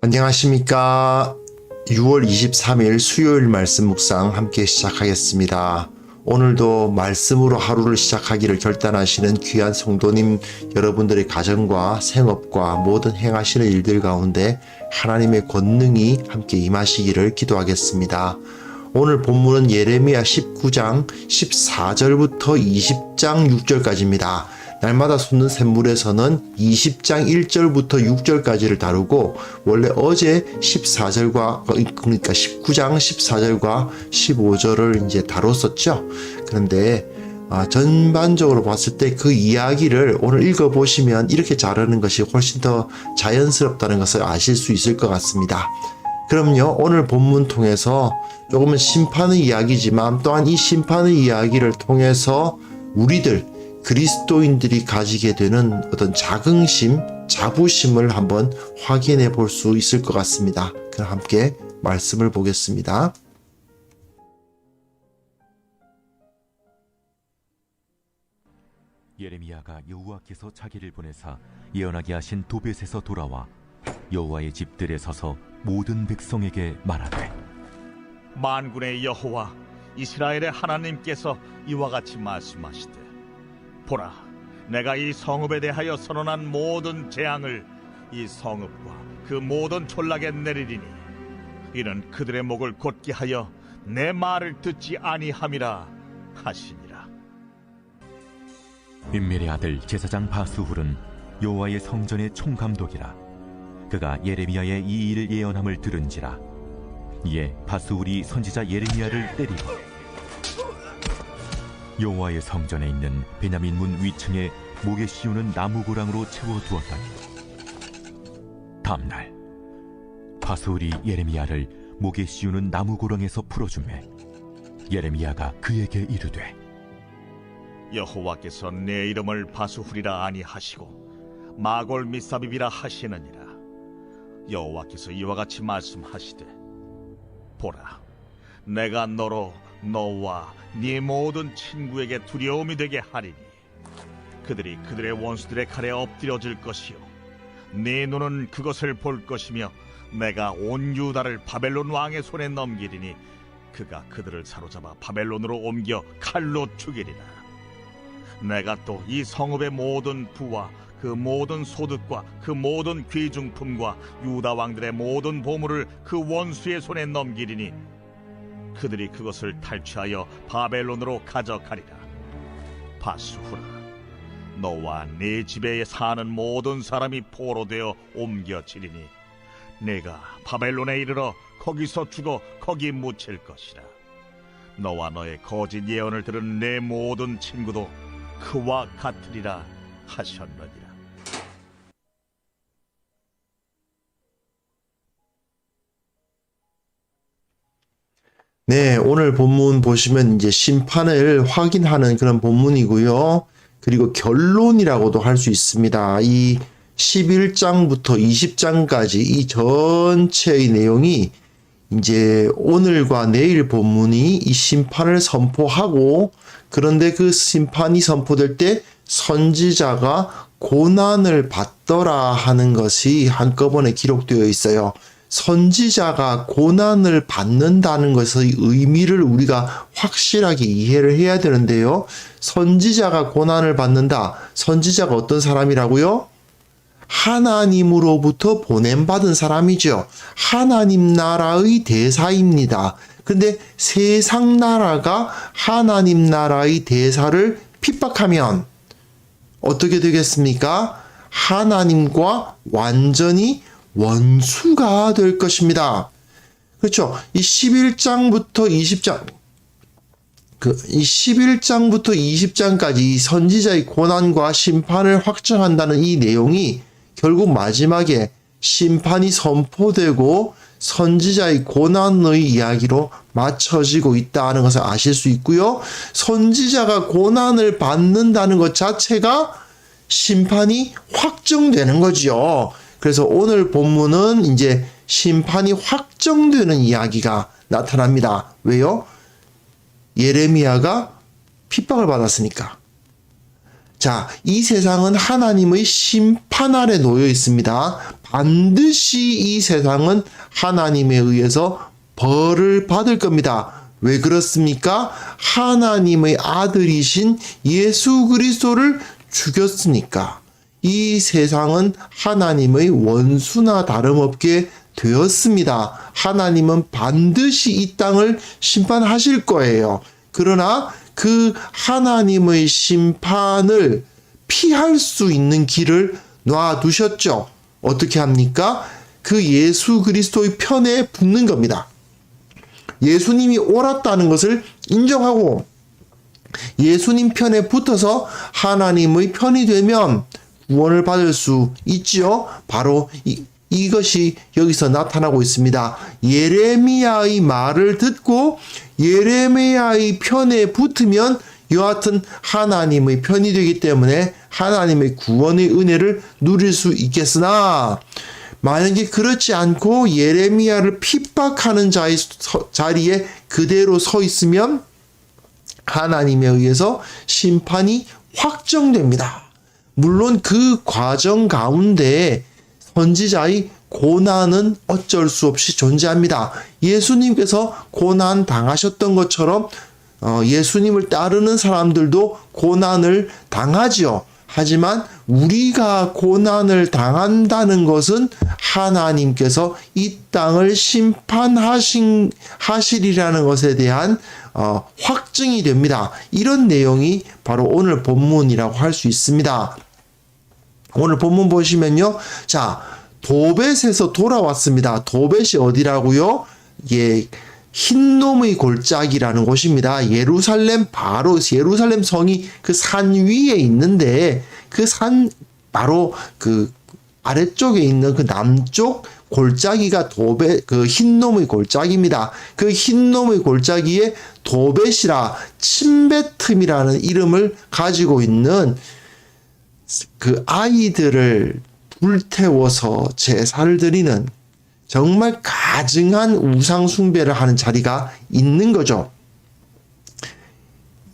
안녕하십니까. 6월 23일 수요일 말씀 묵상 함께 시작하겠습니다. 오늘도 말씀으로 하루를 시작하기를 결단하시는 귀한 성도님 여러분들의 가정과 생업과 모든 행하시는 일들 가운데 하나님의 권능이 함께 임하시기를 기도하겠습니다. 오늘 본문은 예레미야 19장 14절부터 20장 6절까지입니다. 날마다 솟는 샘물에서는 20장 1절부터 6절까지를 다루고 원래 어제 14절과 그러니까 19장 14절과 15절을 이제 다뤘었죠. 그런데 전반적으로 봤을 때 그 이야기를 오늘 읽어보시면 이렇게 자르는 것이 훨씬 더 자연스럽다는 것을 아실 수 있을 것 같습니다. 그럼요, 오늘 본문 통해서 조금은 심판의 이야기지만 또한 이 심판의 이야기를 통해서 우리들 그리스도인들이 가지게 되는 어떤 자긍심, 자부심을 한번 확인해 볼 수 있을 것 같습니다. 그럼 함께 말씀을 보겠습니다. 예레미야가 여호와께서 자기를 보내사 예언하게 하신 도벳에서 돌아와 여호와의 집들에 서서 모든 백성에게 말하되, 만군의 여호와 이스라엘의 하나님께서 이와 같이 말씀하시되, 보라, 내가 이 성읍에 대하여 선언한 모든 재앙을 이 성읍과 그 모든 촌락에 내리리니 이는 그들의 목을 곧게 하여 내 말을 듣지 아니함이라 하시니라. 임멜의 아들 제사장 바스훌은 여호와의 성전의 총감독이라. 그가 예레미야의 이 일을 예언함을 들은지라. 이에 바스훌이 선지자 예레미야를 때리고 여호와의 성전에 있는 베냐민 문 위층에 목에 씌우는 나무고랑으로 채워두었더니, 다음날 바스훌이 예레미야를 목에 씌우는 나무고랑에서 풀어주매 예레미야가 그에게 이르되, 여호와께서 내 이름을 바스훌이라 아니하시고 마골 미사비비라 하시느니라. 여호와께서 이와 같이 말씀하시되, 보라, 내가 너로 너와 네 모든 친구에게 두려움이 되게 하리니 그들이 그들의 원수들의 칼에 엎드려질 것이요 네 눈은 그것을 볼 것이며 내가 온 유다를 바벨론 왕의 손에 넘기리니 그가 그들을 사로잡아 바벨론으로 옮겨 칼로 죽이리라. 내가 또 이 성읍의 모든 부와 그 모든 소득과 그 모든 귀중품과 유다 왕들의 모든 보물을 그 원수의 손에 넘기리니 그들이 그것을 탈취하여 바벨론으로 가져가리라. 바스후라, 너와 네 집에 사는 모든 사람이 포로되어 옮겨지리니 내가 바벨론에 이르러 거기서 죽어 거기 묻힐 것이라. 너와 너의 거짓 예언을 들은 내 모든 친구도 그와 같으리라 하셨느니라. 네, 오늘 본문 보시면 이제 심판을 확인하는 그런 본문이고요. 그리고 결론이라고도 할 수 있습니다. 이 11장부터 20장까지 이 전체의 내용이 이제 오늘과 내일 본문이 이 심판을 선포하고, 그런데 그 심판이 선포될 때 선지자가 고난을 받더라 하는 것이 한꺼번에 기록되어 있어요. 선지자가 고난을 받는다는 것의 의미를 우리가 확실하게 이해를 해야 되는데요. 선지자가 고난을 받는다. 선지자가 어떤 사람이라고요? 하나님으로부터 보냄받은 사람이죠. 하나님 나라의 대사입니다. 근데 세상 나라가 하나님 나라의 대사를 핍박하면 어떻게 되겠습니까? 하나님과 완전히 원수가 될 것입니다. 그렇죠? 이 11장부터 20장까지 이 선지자의 고난과 심판을 확정한다는 이 내용이 결국 마지막에 심판이 선포되고 선지자의 고난의 이야기로 맞춰지고 있다는 것을 아실 수 있고요. 선지자가 고난을 받는다는 것 자체가 심판이 확정되는 거죠. 그래서 오늘 본문은 이제 심판이 확정되는 이야기가 나타납니다. 왜요? 예레미야가 핍박을 받았으니까. 자, 이 세상은 하나님의 심판 아래 놓여 있습니다. 반드시 이 세상은 하나님에 의해서 벌을 받을 겁니다. 왜 그렇습니까? 하나님의 아들이신 예수 그리스도를 죽였으니까. 이 세상은 하나님의 원수나 다름없게 되었습니다. 하나님은 반드시 이 땅을 심판하실 거예요. 그러나 그 하나님의 심판을 피할 수 있는 길을 놔두셨죠. 어떻게 합니까? 그 예수 그리스도의 편에 붙는 겁니다. 예수님이 옳았다는 것을 인정하고 예수님 편에 붙어서 하나님의 편이 되면 구원을 받을 수 있지요. 바로 이것이 여기서 나타나고 있습니다. 예레미야의 말을 듣고 예레미야의 편에 붙으면 여하튼 하나님의 편이 되기 때문에 하나님의 구원의 은혜를 누릴 수 있겠으나 만약에 그렇지 않고 예레미야를 핍박하는 자리에 그대로 서 있으면 하나님에 의해서 심판이 확정됩니다. 물론 그 과정 가운데 선지자의 고난은 어쩔 수 없이 존재합니다. 예수님께서 고난 당하셨던 것처럼 예수님을 따르는 사람들도 고난을 당하지요. 하지만 우리가 고난을 당한다는 것은 하나님께서 이 땅을 심판하시리라는 것에 대한 확증이 됩니다. 이런 내용이 바로 오늘 본문이라고 할 수 있습니다. 오늘 본문 보시면요. 자, 도벳에서 돌아왔습니다. 도벳이 어디라고요? 예, 흰놈의 골짜기라는 곳입니다. 예루살렘 성이 그 산 위에 있는데 그 산 바로 그 아래쪽에 있는 그 남쪽 골짜기가 그 흰놈의 골짜기입니다. 그 흰놈의 골짜기에 도벳이라 침뱉음이라는 이름을 가지고 있는 그 아이들을 불태워서 제사를 드리는 정말 가증한 우상 숭배를 하는 자리가 있는 거죠.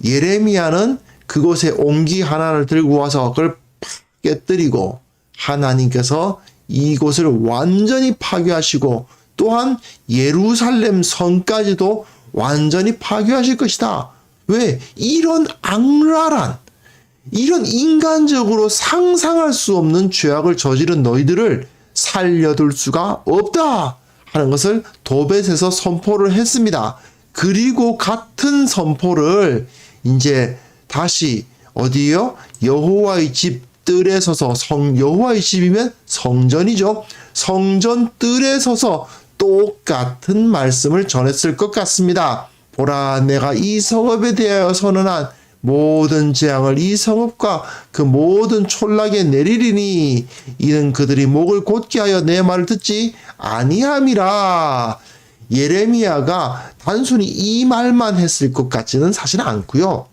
예레미야는 그곳에 옹기 하나를 들고 와서 그걸 깨뜨리고 하나님께서 이곳을 완전히 파괴하시고 또한 예루살렘 성까지도 완전히 파괴하실 것이다. 왜? 이런 악랄한 이런 인간적으로 상상할 수 없는 죄악을 저지른 너희들을 살려둘 수가 없다 하는 것을 도벳에서 선포를 했습니다. 그리고 같은 선포를 이제 다시 어디요? 여호와의 집 뜰에 서서 여호와의 집이면 성전이죠. 성전 뜰에 서서 똑같은 말씀을 전했을 것 같습니다. 보라, 내가 이 성읍에 대하여 선언한 모든 재앙을 이 성읍과 그 모든 촌락에 내리리니 이는 그들이 목을 곧게 하여 내 말을 듣지 아니함이라. 예레미야가 단순히 이 말만 했을 것 같지는 사실 않고요.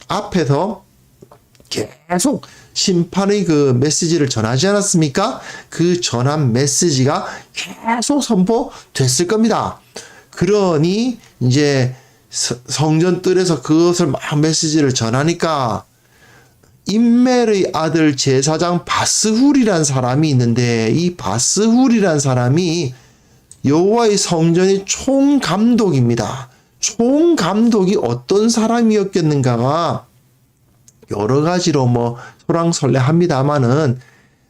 앞에서 계속 심판의 그 메시지를 전하지 않았습니까? 그 전한 메시지가 계속 선포됐을 겁니다. 그러니 이제 성전 뜰에서 그것을 막 메시지를 전하니까 임멜의 아들 제사장 바스훌이란 사람이 있는데 이 바스훌이란 사람이 여호와의 성전의 총감독입니다. 총감독이 어떤 사람이었겠는가가 여러 가지로 뭐 소랑설레합니다마는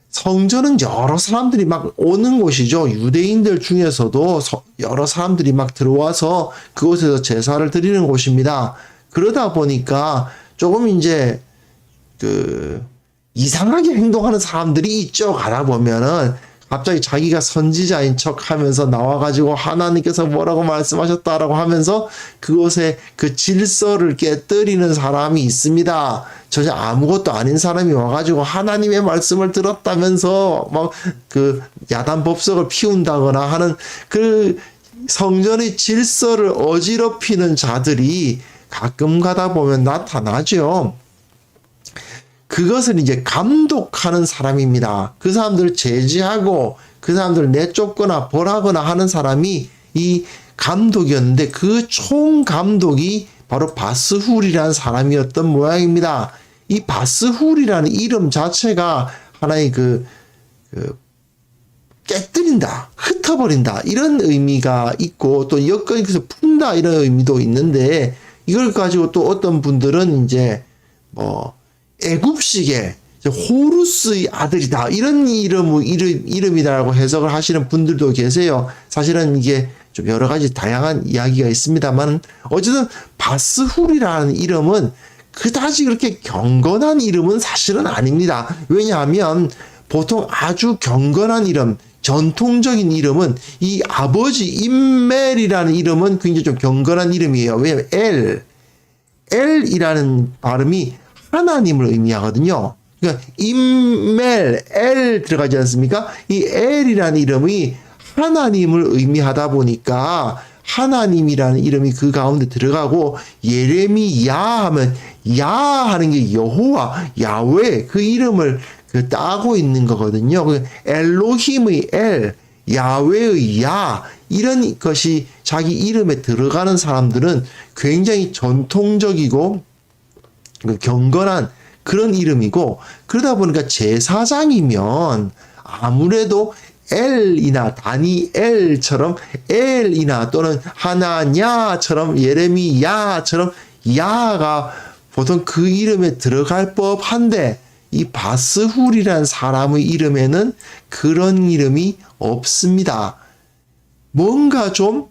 성전은 여러 사람들이 막 오는 곳이죠. 유대인들 중에서도 여러 사람들이 막 들어와서 그곳에서 제사를 드리는 곳입니다. 그러다 보니까 조금 이제 이상하게 행동하는 사람들이 있죠. 가다 보면은 갑자기 자기가 선지자인 척 하면서 나와가지고 하나님께서 뭐라고 말씀하셨다라고 하면서 그곳에 그 질서를 깨뜨리는 사람이 있습니다. 전혀 아무것도 아닌 사람이 와가지고 하나님의 말씀을 들었다면서 막 그 야단 법석을 피운다거나 하는 그 성전의 질서를 어지럽히는 자들이 가끔 가다 보면 나타나죠. 그것을 이제 감독하는 사람입니다. 그 사람들을 제지하고 그 사람들을 내쫓거나 벌하거나 하는 사람이 이 감독이었는데 그 총감독이 바로 바스훌이라는 사람이었던 모양입니다. 이 바스훌이라는 이름 자체가 하나의 깨뜨린다, 흩어버린다 이런 의미가 있고 또 엮어서 푼다 이런 의미도 있는데 이걸 가지고 또 어떤 분들은 이제 뭐 애굽식의 호루스의 아들이다 이런 이름이다라고 해석을 하시는 분들도 계세요. 사실은 이게 좀 여러 가지 다양한 이야기가 있습니다만 어쨌든 바스훌이라는 이름은 그다지 그렇게 경건한 이름은 사실은 아닙니다. 왜냐하면 보통 아주 경건한 이름, 전통적인 이름은 이 아버지 임멜이라는 이름은 굉장히 좀 경건한 이름이에요. 왜냐하면 엘이라는 발음이 하나님을 의미하거든요. 그러니까 임멜, 엘 들어가지 않습니까? 이 엘이라는 이름이 하나님을 의미하다 보니까 하나님이라는 이름이 그 가운데 들어가고 예레미야 하면 야 하는 게 여호와, 야훼 그 이름을 따고 있는 거거든요. 엘로힘의 엘, 야훼의 야 이런 것이 자기 이름에 들어가는 사람들은 굉장히 전통적이고 경건한 그런 이름이고 그러다 보니까 제사장이면 아무래도 엘이나 다니엘처럼 엘이나 또는 하나냐처럼 예레미야처럼 야가 보통 그 이름에 들어갈 법한데 이 바스훌이라는 사람의 이름에는 그런 이름이 없습니다. 뭔가 좀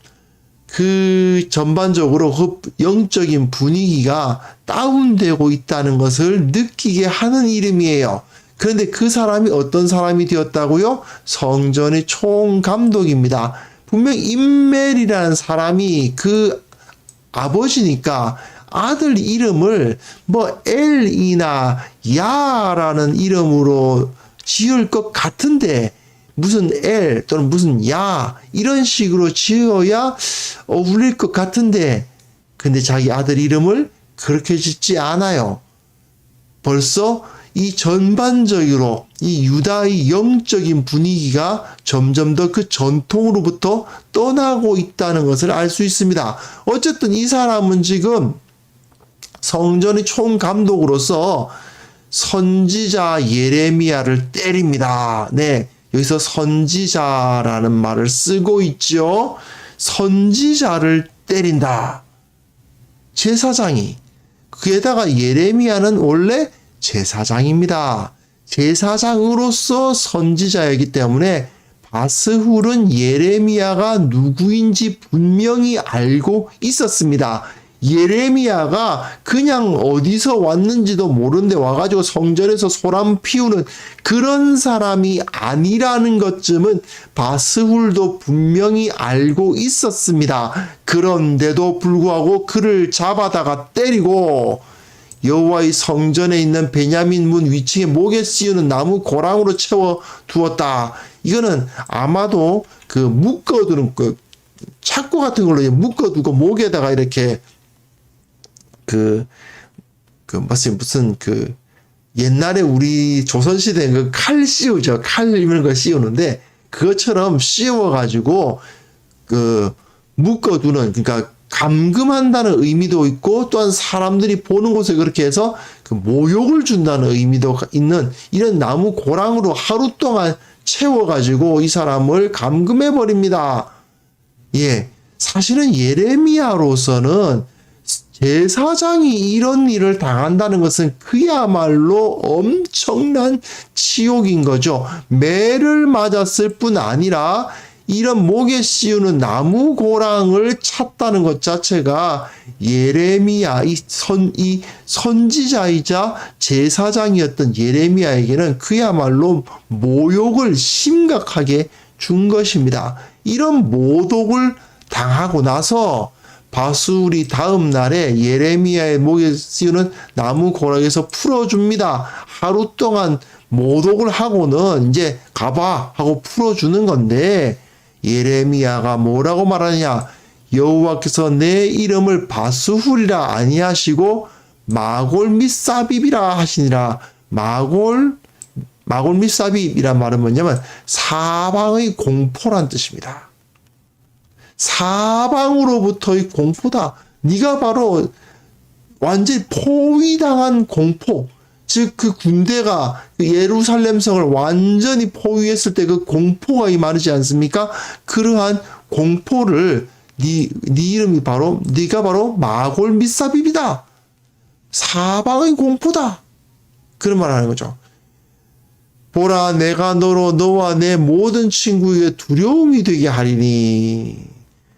그 전반적으로 그 영적인 분위기가 다운되고 있다는 것을 느끼게 하는 이름이에요. 그런데 그 사람이 어떤 사람이 되었다고요? 성전의 총감독입니다. 분명 임멜이라는 사람이 그 아버지니까 아들 이름을 뭐 엘이나 야라는 이름으로 지을 것 같은데 무슨 엘 또는 무슨 야 이런 식으로 지어야 어울릴 것 같은데 근데 자기 아들 이름을 그렇게 짓지 않아요. 벌써 이 전반적으로 이 유다의 영적인 분위기가 점점 더 그 전통으로부터 떠나고 있다는 것을 알 수 있습니다. 어쨌든 이 사람은 지금 성전의 총감독으로서 선지자 예레미야를 때립니다. 네, 여기서 선지자라는 말을 쓰고 있죠. 선지자를 때린다. 제사장이. 그에다가 예레미야는 원래 제사장입니다. 제사장으로서 선지자이기 때문에 바스훌은 예레미야가 누구인지 분명히 알고 있었습니다. 예레미야가 그냥 어디서 왔는지도 모르는데 와가지고 성전에서 소란 피우는 그런 사람이 아니라는 것쯤은 바스훌도 분명히 알고 있었습니다. 그런데도 불구하고 그를 잡아다가 때리고 여호와의 성전에 있는 베냐민 문 위층에 목에 씌우는 나무 고랑으로 채워 두었다. 이거는 아마도 그 묶어두는 그 착고 같은 걸로 묶어두고 목에다가 이렇게 무슨 옛날에 우리 조선시대에 그 칼 씌우죠. 칼 이런 거 씌우는데 그것처럼 씌워가지고 묶어두는 그러니까 감금한다는 의미도 있고 또한 사람들이 보는 곳에 그렇게 해서 그 모욕을 준다는 의미도 있는 이런 나무 고랑으로 하루 동안 채워가지고 이 사람을 감금해 버립니다. 예, 사실은 예레미야로서는 제사장이 이런 일을 당한다는 것은 그야말로 엄청난 치욕인 거죠. 매를 맞았을 뿐 아니라 이런 목에 씌우는 나무 고랑을 찼다는 것 자체가 예레미야, 이 선지자이자 제사장이었던 예레미야에게는 그야말로 모욕을 심각하게 준 것입니다. 이런 모독을 당하고 나서 바스훌이 다음 날에 예레미야의 목에 씌우는 나무 고랑에서 풀어줍니다. 하루 동안 모독을 하고는 이제 가봐 하고 풀어주는 건데 예레미야가 뭐라고 말하느냐? 여호와께서 내 이름을 바스훌이라 아니하시고 마골 및 사빕이라 하시니라. 마골 및 사빕이란 말은 뭐냐면 사방의 공포란 뜻입니다. 사방으로부터의 공포다. 네가 바로 완전히 포위당한 공포, 즉 그 군대가 그 예루살렘 성을 완전히 포위했을 때 그 공포가 임하지 않습니까? 그러한 공포를 네 이름이 바로 네가 바로 마골 미사빕이다. 사방의 공포다. 그런 말 하는 거죠. 보라 내가 너로 너와 내 모든 친구에게 두려움이 되게 하리니.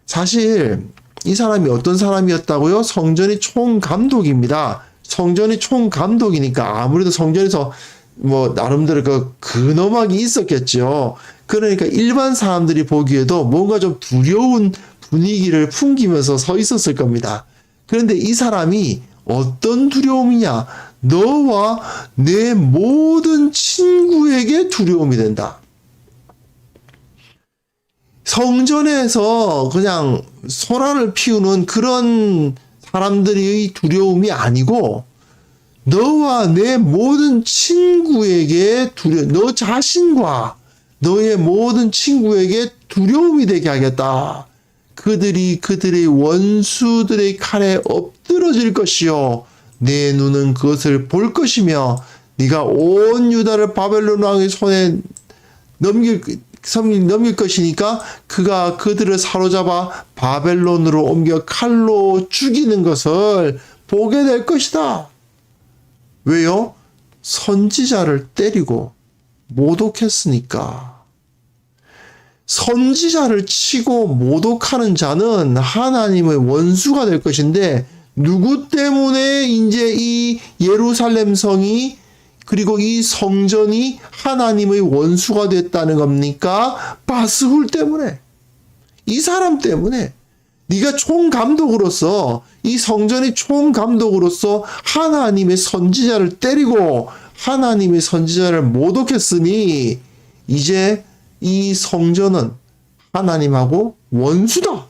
사실 이 사람이 어떤 사람이었다고요? 성전의 총감독입니다. 성전의 총감독이니까 아무래도 성전에서 뭐 나름대로 그 근엄하게 있었겠죠. 그러니까 일반 사람들이 보기에도 뭔가 좀 두려운 분위기를 풍기면서 서 있었을 겁니다. 그런데 이 사람이 어떤 두려움이냐? 너와 내 모든 친구에게 두려움이 된다. 성전에서 그냥 소란을 피우는 그런 사람들의 두려움이 아니고 너와 내 모든 친구에게 너 자신과 너의 모든 친구에게 두려움이 되게 하겠다. 그들이 그들의 원수들의 칼에 엎드러질 것이요 내 눈은 그것을 볼 것이며 네가 온 유다를 바벨론 왕의 손에 넘길 것이니까 그가 그들을 사로잡아 바벨론으로 옮겨 칼로 죽이는 것을 보게 될 것이다. 왜요? 선지자를 때리고 모독했으니까. 선지자를 치고 모독하는 자는 하나님의 원수가 될 것인데 누구 때문에 이제 이 예루살렘 성이 그리고 이 성전이 하나님의 원수가 됐다는 겁니까? 바스훌 때문에. 이 사람 때문에. 네가 총감독으로서 이 성전의 총감독으로서 하나님의 선지자를 때리고 하나님의 선지자를 모독했으니 이제 이 성전은 하나님하고 원수다.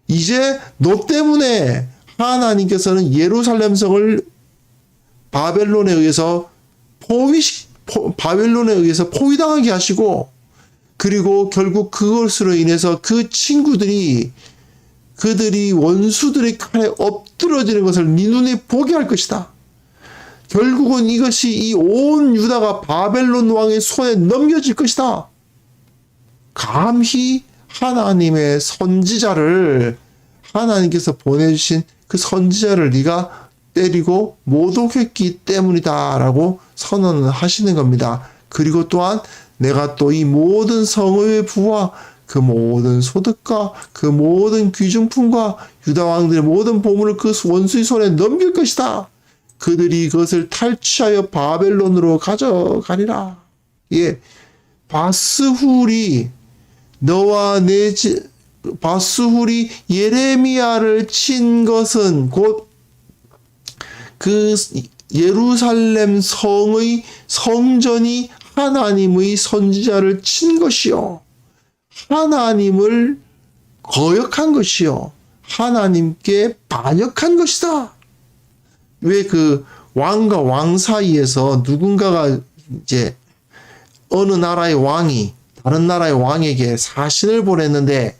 이제 너 때문에 하나님께서는 예루살렘 성을 바벨론에 의해서 포위당하게 하시고 그리고 결국 그것으로 인해서 그 친구들이 그들이 원수들의 칼에 엎드러지는 것을 네 눈에 보게 할 것이다. 결국은 이것이 이 온 유다가 바벨론 왕의 손에 넘겨질 것이다. 감히 하나님의 선지자를 하나님께서 보내주신 그 선지자를 네가 때리고 모독했기 때문이다라고 선언을 하시는 겁니다. 그리고 또한 내가 또 이 모든 성의 부와 그 모든 소득과 그 모든 귀중품과 유다 왕들의 모든 보물을 그 원수의 손에 넘길 것이다. 그들이 그것을 탈취하여 바벨론으로 가져가리라. 예, 바스훌이 바스훌이 예레미야를 친 것은 곧 그 예루살렘 성의 성전이 하나님의 선지자를 친 것이요. 하나님을 거역한 것이요. 하나님께 반역한 것이다. 왜 그 왕과 왕 사이에서 누군가가 이제 어느 나라의 왕이 다른 나라의 왕에게 사신을 보냈는데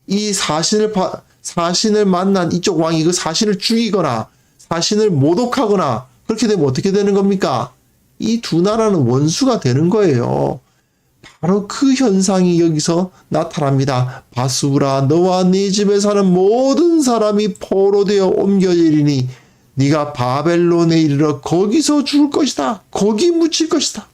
이 사신을 만난 이쪽 왕이 그 사신을 죽이거나 사신을 모독하거나 그렇게 되면 어떻게 되는 겁니까? 이 두 나라는 원수가 되는 거예요. 바로 그 현상이 여기서 나타납니다. 바스후라 너와 네 집에 사는 모든 사람이 포로되어 옮겨지리니 네가 바벨론에 이르러 거기서 죽을 것이다. 거기 묻힐 것이다.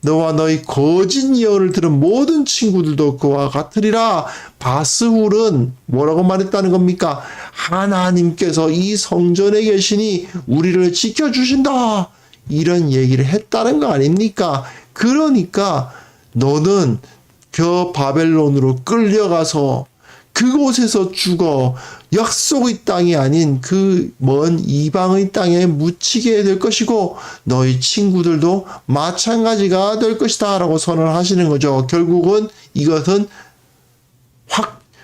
너와 너희 거짓 예언을 들은 모든 친구들도 그와 같으리라. 바스훌은 뭐라고 말했다는 겁니까? 하나님께서 이 성전에 계시니 우리를 지켜주신다. 이런 얘기를 했다는 거 아닙니까? 그러니까 너는 저 바벨론으로 끌려가서 그곳에서 죽어 약속의 땅이 아닌 그 먼 이방의 땅에 묻히게 될 것이고 너희 친구들도 마찬가지가 될 것이다 라고 선언하시는 거죠. 결국은 이것은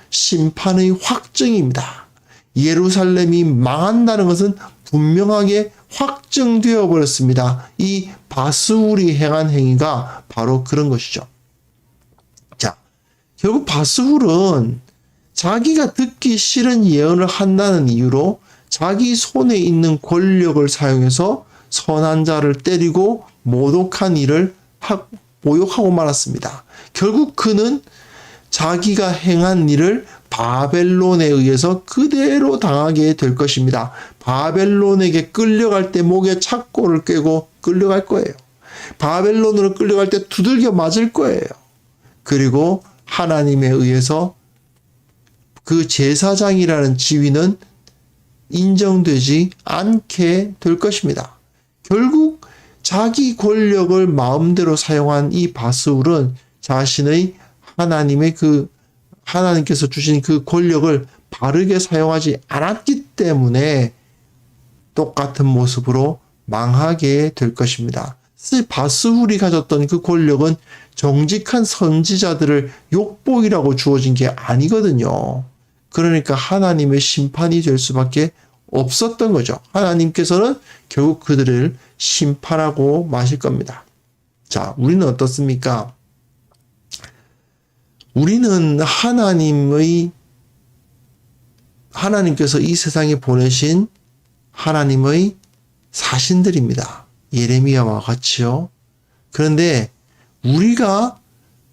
심판의 확증입니다. 예루살렘이 망한다는 것은 분명하게 확증되어 버렸습니다. 이 바스훌이 행한 행위가 바로 그런 것이죠. 자, 결국 바스훌은 자기가 듣기 싫은 예언을 한다는 이유로 자기 손에 있는 권력을 사용해서 선한 자를 때리고 모독한 일을 모욕하고 말았습니다. 결국 그는 자기가 행한 일을 바벨론에 의해서 그대로 당하게 될 것입니다. 바벨론에게 끌려갈 때 목에 착고를 꿰고 끌려갈 거예요. 바벨론으로 끌려갈 때 두들겨 맞을 거예요. 그리고 하나님에 의해서 그 제사장이라는 지위는 인정되지 않게 될 것입니다. 결국 자기 권력을 마음대로 사용한 이 바스울은 자신의 하나님께서 주신 그 권력을 바르게 사용하지 않았기 때문에 똑같은 모습으로 망하게 될 것입니다. 사실 바스울이 가졌던 그 권력은 정직한 선지자들을 욕보이라고 주어진 게 아니거든요. 그러니까 하나님의 심판이 될 수밖에 없었던 거죠. 하나님께서는 결국 그들을 심판하고 마실 겁니다. 자, 우리는 어떻습니까? 우리는 하나님께서 이 세상에 보내신 하나님의 사신들입니다. 예레미야와 같이요. 그런데 우리가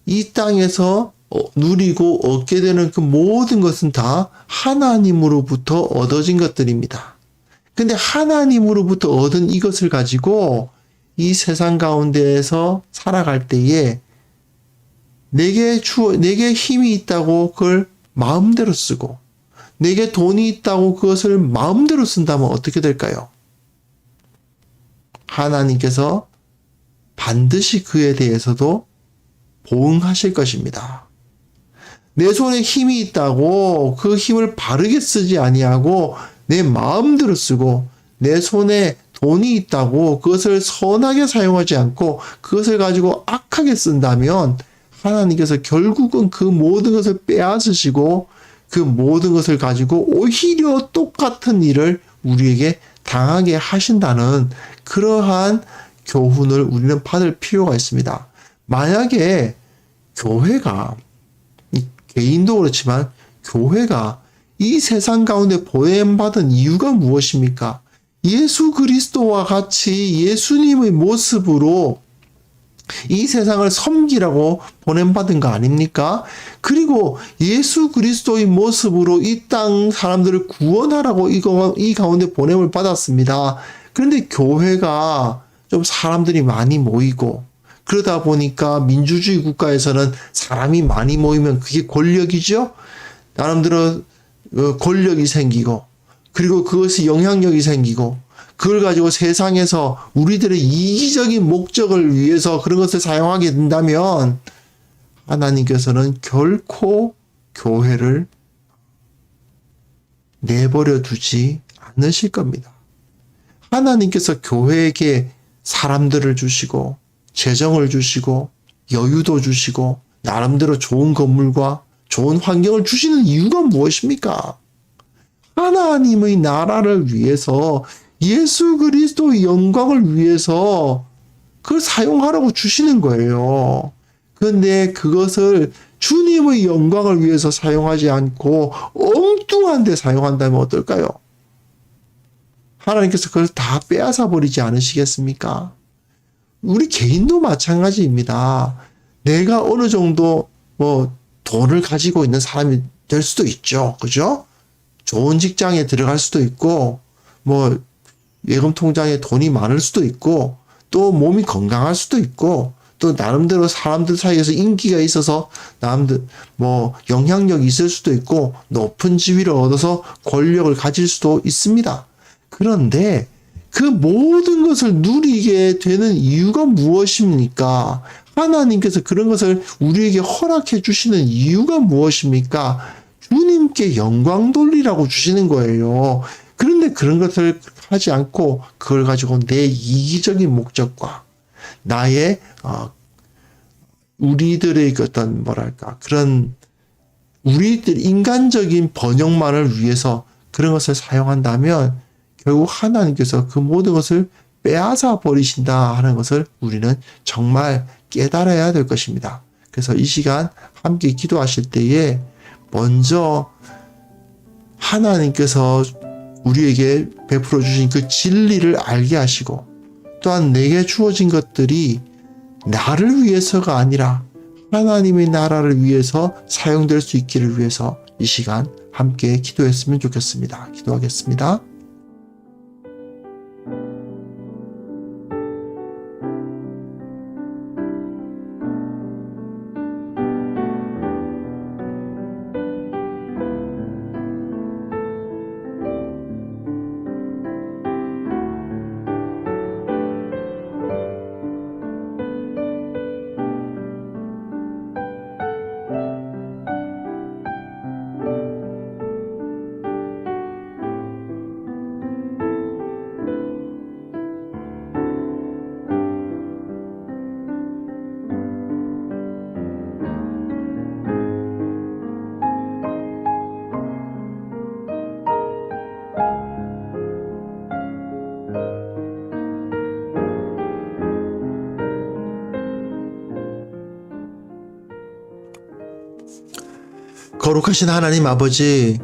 이 땅에서 누리고 얻게 되는 그 모든 것은 다 하나님으로부터 얻어진 것들입니다. 근데 하나님으로부터 얻은 이것을 가지고 이 세상 가운데에서 살아갈 때에 내게 힘이 있다고 그걸 마음대로 쓰고 내게 돈이 있다고 그것을 마음대로 쓴다면 어떻게 될까요? 하나님께서 반드시 그에 대해서도 보응하실 것입니다. 내 손에 힘이 있다고 그 힘을 바르게 쓰지 아니하고 내 마음대로 쓰고 내 손에 돈이 있다고 그것을 선하게 사용하지 않고 그것을 가지고 악하게 쓴다면 하나님께서 결국은 그 모든 것을 빼앗으시고 그 모든 것을 가지고 오히려 똑같은 일을 우리에게 당하게 하신다는 그러한 교훈을 우리는 받을 필요가 있습니다. 만약에 교회가, 개인도 그렇지만 교회가 이 세상 가운데 보냄받은 이유가 무엇입니까? 예수 그리스도와 같이 예수님의 모습으로 이 세상을 섬기라고 보냄받은 거 아닙니까? 그리고 예수 그리스도의 모습으로 이 땅 사람들을 구원하라고 이 가운데 보냄을 받았습니다. 그런데 교회가 좀 사람들이 많이 모이고 그러다 보니까 민주주의 국가에서는 사람이 많이 모이면 그게 권력이죠? 나름대로 권력이 생기고 그리고 그것이 영향력이 생기고 그걸 가지고 세상에서 우리들의 이기적인 목적을 위해서 그런 것을 사용하게 된다면 하나님께서는 결코 교회를 내버려 두지 않으실 겁니다. 하나님께서 교회에게 사람들을 주시고 재정을 주시고 여유도 주시고 나름대로 좋은 건물과 좋은 환경을 주시는 이유가 무엇입니까? 하나님의 나라를 위해서 예수 그리스도의 영광을 위해서 그걸 사용하라고 주시는 거예요. 그런데 그것을 주님의 영광을 위해서 사용하지 않고 엉뚱한 데 사용한다면 어떨까요? 하나님께서 그걸 다 빼앗아 버리지 않으시겠습니까? 우리 개인도 마찬가지입니다. 내가 어느 정도 돈을 가지고 있는 사람이 될 수도 있죠. 그죠? 좋은 직장에 들어갈 수도 있고 예금 통장에 돈이 많을 수도 있고 또 몸이 건강할 수도 있고 또 나름대로 사람들 사이에서 인기가 있어서 나름대로 영향력이 있을 수도 있고 높은 지위를 얻어서 권력을 가질 수도 있습니다. 그런데 그 모든 것을 누리게 되는 이유가 무엇입니까? 하나님께서 그런 것을 우리에게 허락해 주시는 이유가 무엇입니까? 주님께 영광 돌리라고 주시는 거예요. 그런데 그런 것을 하지 않고 그걸 가지고 내 이기적인 목적과 나의 우리들의 어떤 그런 우리들 인간적인 번영만을 위해서 그런 것을 사용한다면 결국 하나님께서 그 모든 것을 빼앗아 버리신다 하는 것을 우리는 정말 깨달아야 될 것입니다. 그래서 이 시간 함께 기도하실 때에 먼저 하나님께서 우리에게 베풀어 주신 그 진리를 알게 하시고 또한 내게 주어진 것들이 나를 위해서가 아니라 하나님의 나라를 위해서 사용될 수 있기를 위해서 이 시간 함께 기도했으면 좋겠습니다. 기도하겠습니다. 거룩하신 하나님 아버지,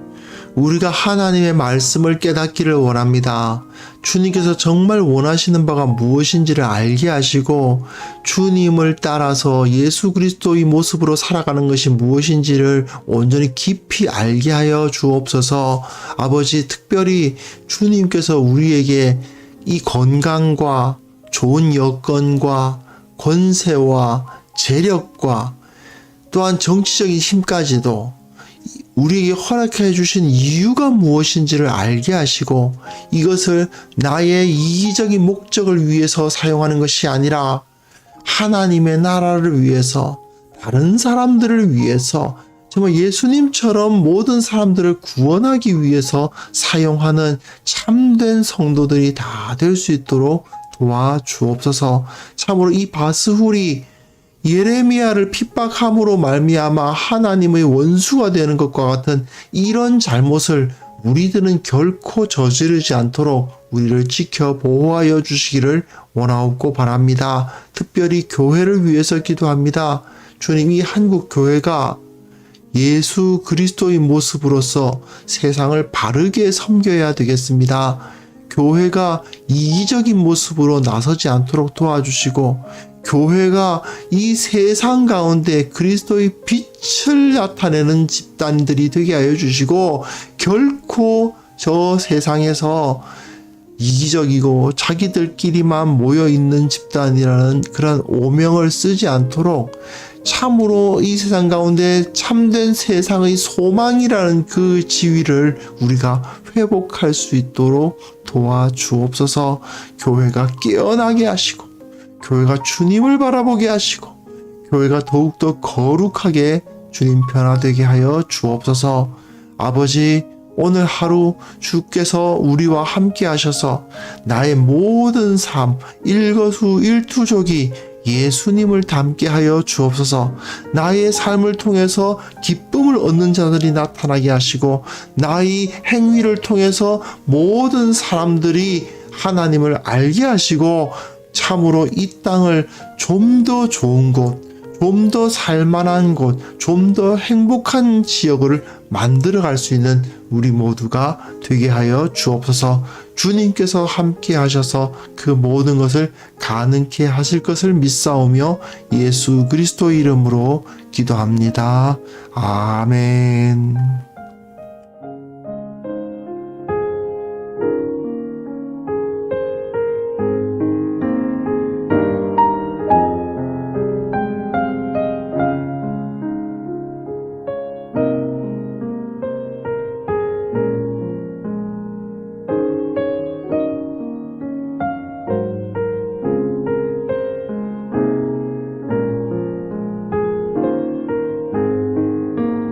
우리가 하나님의 말씀을 깨닫기를 원합니다. 주님께서 정말 원하시는 바가 무엇인지를 알게 하시고 주님을 따라서 예수 그리스도의 모습으로 살아가는 것이 무엇인지를 온전히 깊이 알게 하여 주옵소서. 아버지, 특별히 주님께서 우리에게 이 건강과 좋은 여건과 권세와 재력과 또한 정치적인 힘까지도 우리에게 허락해 주신 이유가 무엇인지를 알게 하시고 이것을 나의 이기적인 목적을 위해서 사용하는 것이 아니라 하나님의 나라를 위해서, 다른 사람들을 위해서, 정말 예수님처럼 모든 사람들을 구원하기 위해서 사용하는 참된 성도들이 다 될 수 있도록 도와주옵소서. 참으로 이 바스훌이 예레미야를 핍박함으로 말미암아 하나님의 원수가 되는 것과 같은 이런 잘못을 우리들은 결코 저지르지 않도록 우리를 지켜 보호하여 주시기를 원하옵고 바랍니다. 특별히 교회를 위해서 기도합니다. 주님, 이 한국 교회가 예수 그리스도의 모습으로서 세상을 바르게 섬겨야 되겠습니다. 교회가 이기적인 모습으로 나서지 않도록 도와주시고 교회가 이 세상 가운데 그리스도의 빛을 나타내는 집단들이 되게 하여 주시고 결코 저 세상에서 이기적이고 자기들끼리만 모여있는 집단이라는 그런 오명을 쓰지 않도록 참으로 이 세상 가운데 참된 세상의 소망이라는 그 지위를 우리가 회복할 수 있도록 도와주옵소서. 교회가 깨어나게 하시고 교회가 주님을 바라보게 하시고 교회가 더욱더 거룩하게 주님 변화되게 하여 주옵소서. 아버지, 오늘 하루 주께서 우리와 함께 하셔서 나의 모든 삶, 일거수일투족이 예수님을 닮게 하여 주옵소서. 나의 삶을 통해서 기쁨을 얻는 자들이 나타나게 하시고 나의 행위를 통해서 모든 사람들이 하나님을 알게 하시고 참으로 이 땅을 좀 더 좋은 곳, 좀 더 살만한 곳, 좀 더 행복한 지역을 만들어 갈 수 있는 우리 모두가 되게 하여 주옵소서. 주님께서 함께 하셔서 그 모든 것을 가능케 하실 것을 믿사오며 예수 그리스도 이름으로 기도합니다. 아멘.